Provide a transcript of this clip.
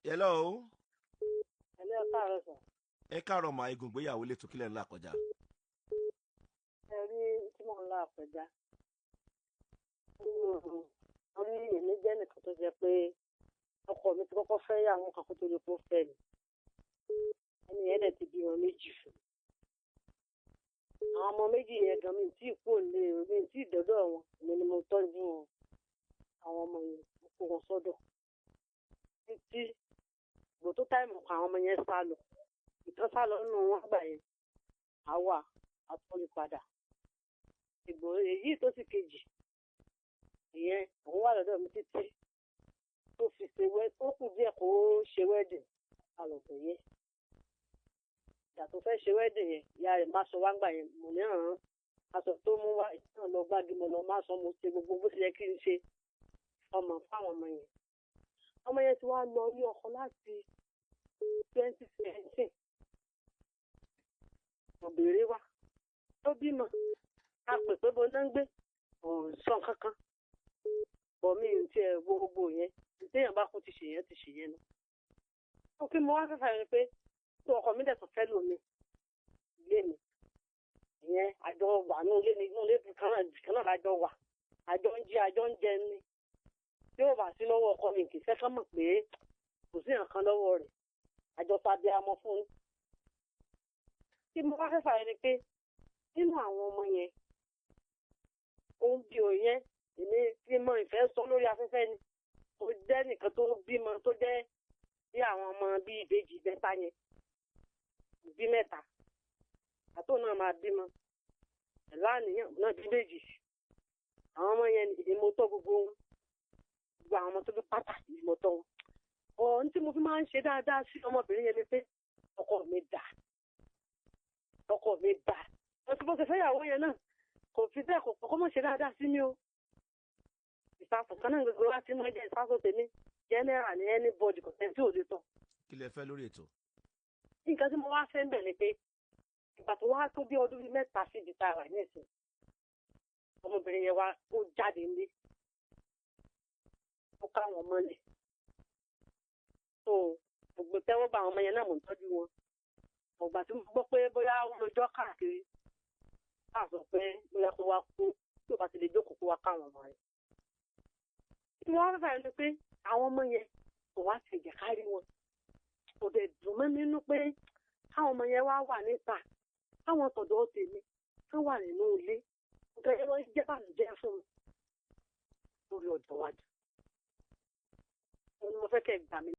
Hello. Hello, káàárọ̀ sà. Ẹ káàárọ̀ mà igun ìgbéyàwó lè tó kílẹ̀ ńlá kọjá. Ẹ rí tí mò ń là kọjá. Wọ́n ní èmi jẹ́ nìkan tó jẹ́ pé ọkọ mi ti kọ́kọ́ fẹ́ yàwó kan kó tó lè kó fẹ́ mi. Ẹni yẹn dẹ̀ ti bí wọn méjì fún. Àwọn ọmọ méjì yẹn gan mi tí kú òlé mi tí ìdọ́dọ̀ wọn èmi ni mo tọ́jú wọn. Àwọn ọmọ yẹn mo kó wọn sọ́dọ̀. Títí ìgbò tó táìmù kan àwọn ọmọ yẹn sá lọ. Ìkan sá lọ nínú wọn gbà yẹn. Àwa àtúnlé padà. Ìgbò èyí tó sì kejì. Ìyẹn òun wà lọ́dọ̀ mi títí tó fi ṣe tó kù díẹ̀ kó ṣe wedding alọ̀tọ̀ yẹn. Ìgbà tó fẹ́ ṣe wedding yẹn ìyá rẹ̀ má sọ wá gbà yẹn mo ní àrùn aṣọ tó mú wá ìtàn lọ gbági mo lọ má sọ mo ṣe gbogbo bó ṣe yẹ kí n ṣe ọmọ fáwọn ọmọ yẹn. Ọmọ yẹn ti wá lọ rí ọkọ láti 2017. Obìnrin wa tó bímọ a pè pé bó ná ń gbé òun sọ kankan bọ̀ mí ò tiẹ̀ gbogbo yẹn téèyàn bá kú ti ṣèyẹn lọ. Ó kí mo wá fẹ́ fà yẹn pé tó ọkọ mi dẹ̀ tó fẹ́ lò mí ilé mi ìyẹn àjọ wà ní inú ilé kan náà lájọ wà àjọ ń jẹ ní tí ó bá sí lọ́wọ́ ọkọ mi kì í fẹ́ kán mọ̀ pé kò sí nǹkan lọ́wọ́ rẹ̀ àjọ tàbí amọ̀ fún un. Tí mo wá fẹ́ fà yẹn ni pé nínú àwọn ọmọ yẹn òun bí òun yẹn èmi tí mo ìfẹ́ sọ lórí afẹ́fẹ́ ni ó jẹ́ nìkan tó bímọ tó jẹ́ bí àwọn ọmọ bíi ìbejì bẹ́ta yẹn bí mẹ́ta àtò náà máa bímọ láàníyàn náà bí méjì àwọn ọmọ yẹn èmo tọ́ gbogbo wọn gbogbo àwọn ọmọ tó bí pàtàkì ìmọ̀ tọ́ wọn. Ọ̀hún tí mo fi máa ń ṣe dáadáa sí ọmọbìnrin yẹn ni pé ọkọ mi dà wọ́n ti bó ṣe fẹ́yàwó yẹn náà kò fi bẹ́ẹ̀ kò kọ́kọ́ mọ̀ ṣe dáadáa sí mi o. Ìsàkùn kan náà gbogbo láti mọ jẹ́ ìsàkùn tèmi general ní anybody kò tẹ́ tí ò lè tán. Kí lẹ fẹ́ lórí ètò? Nǹkan tí mo wá fẹ́ ń bẹ̀ ni pé ìgbà tó wá tó bí ọdún 3 sí ibi tá a wà ní ìsìn ọmọbìnrin yẹn wá ó jáde nílé ó káwọn mọ́lẹ̀ tó gbogbo tẹ́wọ́ bá àwọn ọmọ yẹn náà mò ń tọ́jú wọn. Ọ̀gbà tí mo gbọ́ pé bóyá ó lọ́jọ́ káàkiri á sọ pé bóyá kó wá kú tí ò bá ti lè jókòó kó wá káwọn ọmọ rẹ̀. Tí wọ́n fẹ́ ni pé àwọn ọmọ yẹn kò wá ti jẹ̀ kárí wọn. Kò dẹ̀ dùn mọ́ mi nínú pé káwọn ọmọ yẹn wá wà níta káwọn tọ̀dọ̀ tèmi ká wà nínú ilé nítorí wọ́n jẹ́ bàlùjẹ́ fún mi lórí ọjọ́ iwájú. Mo fẹ́ kẹ́ gbà mí.